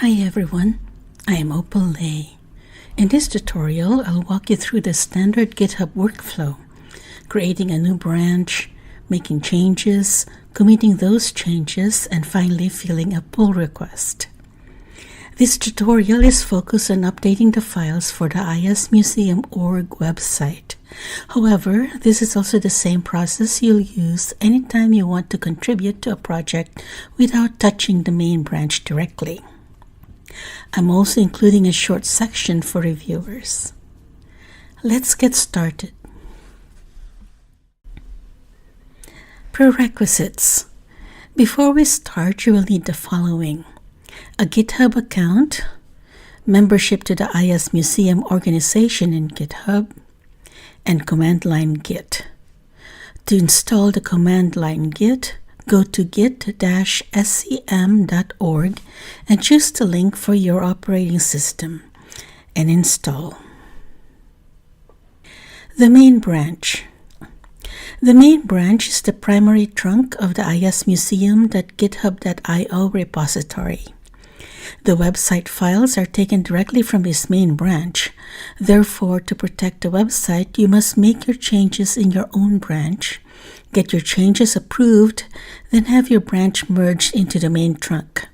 Hi everyone, I am Opal Lay. In this tutorial, I'll walk you through the standard GitHub workflow, creating a new branch, making changes, committing those changes, and finally filling a pull request. This tutorial is focused on updating the files for the ISmuseum.org website. However, this is also the same process you'll use anytime you want to contribute to a project without touching the main branch directly. I'm also including a short section for reviewers. Let's get started. Prerequisites. Before we start, you will need the following: a GitHub account, membership to the ISmuseum organization in GitHub, and command line Git. To install the command line Git, go to git-scm.org and choose the link for your operating system and install. The main branch. The main branch is the primary trunk of the ismuseum.github.io repository. The website files are taken directly from this main branch. Therefore, to protect the website, you must make your changes in your own branch, get your changes approved, then have your branch merged into the main trunk.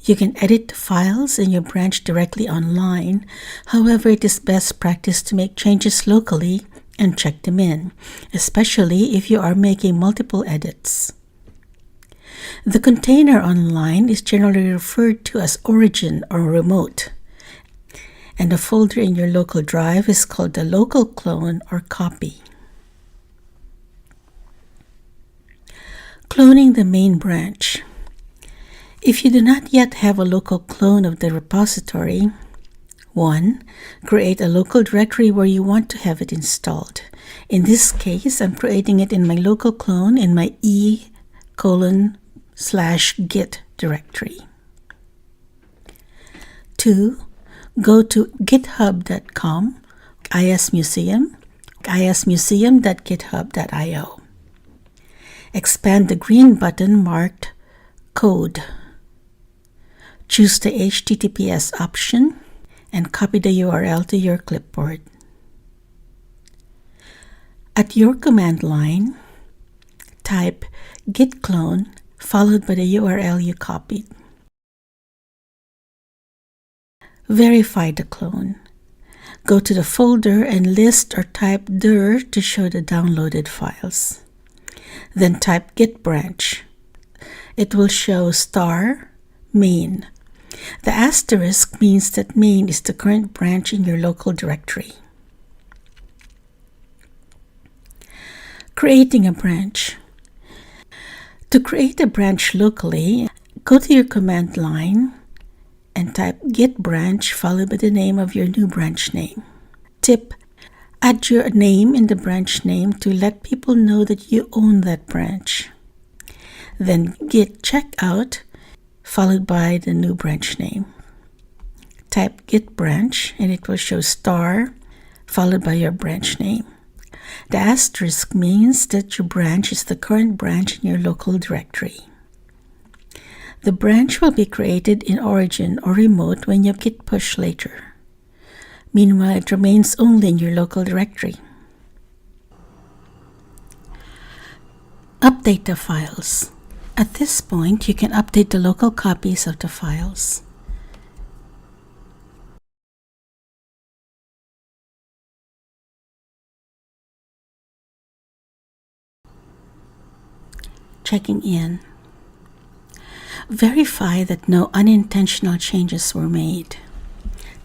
You can edit the files in your branch directly online. However, it is best practice to make changes locally and check them in, especially if you are making multiple edits. The container online is generally referred to as origin or remote, and the folder in your local drive is called the local clone or copy. Cloning the main branch. If you do not yet have a local clone of the repository, 1. Create a local directory where you want to have it installed. In this case, I'm creating it in my local clone in my e:/git directory. 2. Go to github.com, ismuseum.github.io. Expand the green button marked Code. Choose the HTTPS option and copy the URL to your clipboard. At your command line, type git clone followed by the URL you copied. Verify the clone. Go to the folder and list or type dir to show the downloaded files. Then type git branch. It will show *main. The asterisk means that main is the current branch in your local directory. Creating a branch. To create a branch locally, go to your command line and type git branch followed by the name of your new branch name. Tip: add your name in the branch name to let people know that you own that branch. Then git checkout followed by the new branch name. Type git branch and it will show * followed by your branch name. The asterisk means that your branch is the current branch in your local directory. The branch will be created in origin or remote when you git push later. Meanwhile, it remains only in your local directory. Update the files. At this point, you can update the local copies of the files. Checking in. Verify that no unintentional changes were made.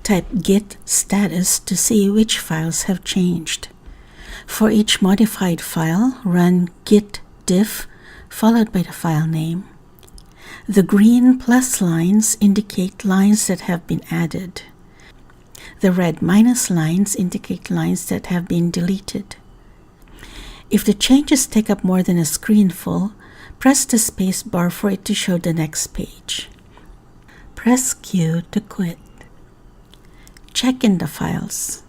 Type git status to see which files have changed. For each modified file, run git diff followed by the file name. The green plus lines indicate lines that have been added. The red minus lines indicate lines that have been deleted. If the changes take up more than a screen full, press the space bar for it to show the next page. Press Q to quit. Check in the files.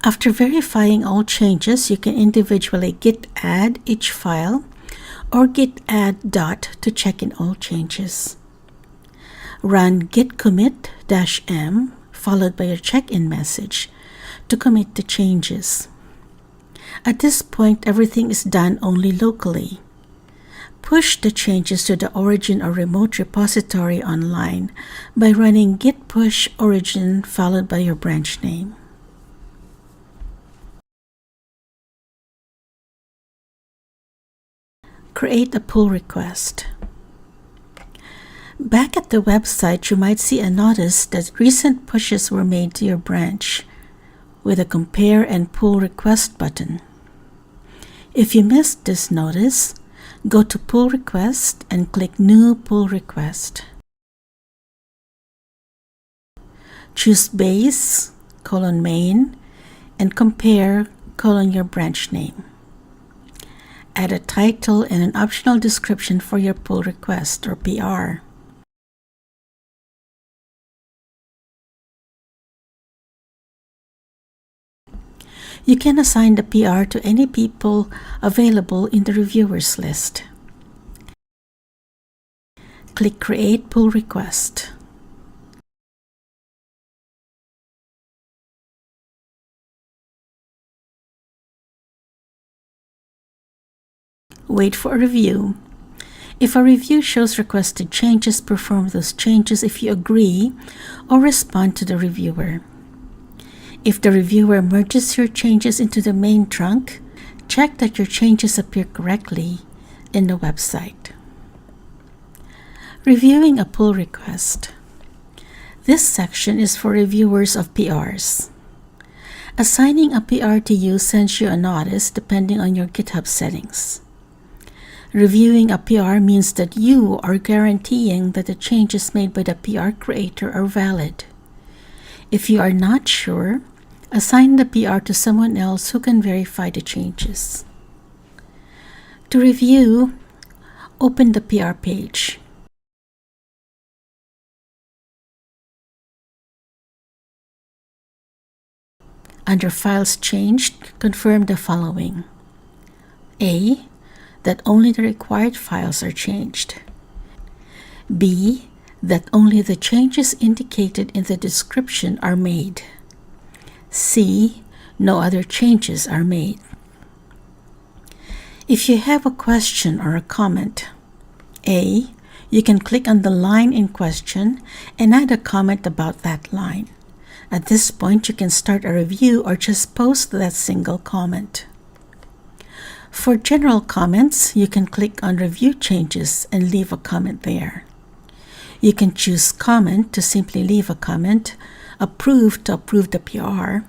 After verifying all changes, you can individually git add each file or git add dot to check in all changes. Run git commit-m followed by a check-in message to commit the changes. At this point, everything is done only locally. Push the changes to the origin or remote repository online by running git push origin followed by your branch name. Create a pull request. Back at the website, you might see a notice that recent pushes were made to your branch with a compare and pull request button. If you missed this notice, go to pull request and click new pull request. Choose base, main, and compare, your branch name. Add a title and an optional description for your pull request or PR. You can assign the PR to any people available in the reviewers list. Click Create Pull Request. Wait for a review. If a review shows requested changes, perform those changes if you agree or respond to the reviewer. If the reviewer merges your changes into the main trunk, check that your changes appear correctly in the website. Reviewing a pull request. This section is for reviewers of PRs. Assigning a PR to you sends you a notice depending on your GitHub settings. Reviewing a PR means that you are guaranteeing that the changes made by the PR creator are valid. If you are not sure, assign the PR to someone else who can verify the changes. To review, open the PR page. Under Files Changed, confirm the following. A. That only the required files are changed. B. That only the changes indicated in the description are made. C. No other changes are made. If you have a question or a comment, A. You can click on the line in question and add a comment about that line. At this point, you can start a review or just post that single comment. For general comments, you can click on Review Changes and leave a comment there. You can choose Comment to simply leave a comment, Approve to approve the PR.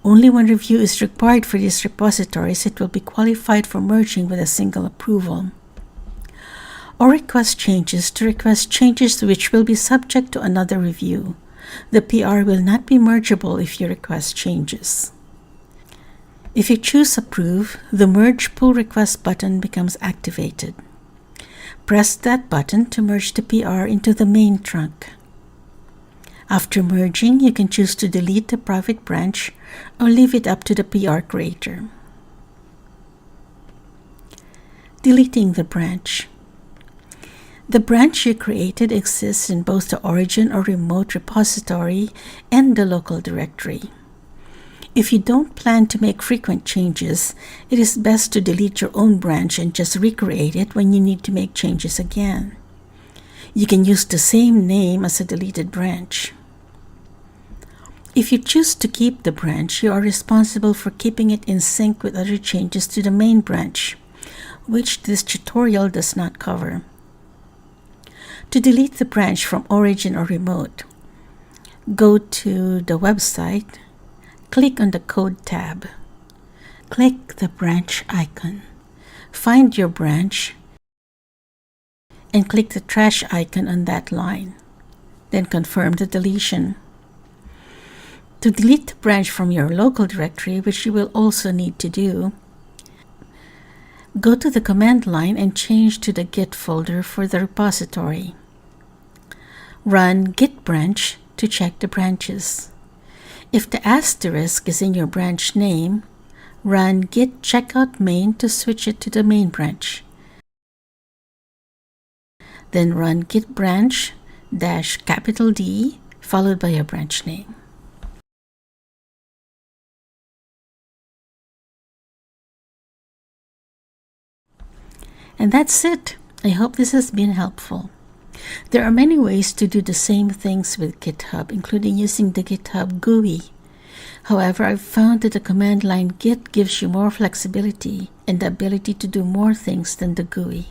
Only when review is required for these repositories, it will be qualified for merging with a single approval. Or Request Changes to request changes which will be subject to another review. The PR will not be mergeable if you request changes. If you choose Approve, the Merge Pull Request button becomes activated. Press that button to merge the PR into the main trunk. After merging, you can choose to delete the private branch or leave it up to the PR creator. Deleting the branch. The branch you created exists in both the origin or remote repository and the local directory. If you don't plan to make frequent changes, it is best to delete your own branch and just recreate it when you need to make changes again. You can use the same name as a deleted branch. If you choose to keep the branch, you are responsible for keeping it in sync with other changes to the main branch, which this tutorial does not cover. To delete the branch from origin or remote, go to the website, click on the Code tab, click the branch icon, find your branch, and click the trash icon on that line. Then confirm the deletion. To delete the branch from your local directory, which you will also need to do, go to the command line and change to the Git folder for the repository. Run git branch to check the branches. If the asterisk is in your branch name, run git checkout main to switch it to the main branch. Then run git branch dash capital D followed by your branch name. And that's it. I hope this has been helpful. There are many ways to do the same things with GitHub, including using the GitHub GUI. However, I've found that the command line Git gives you more flexibility and the ability to do more things than the GUI.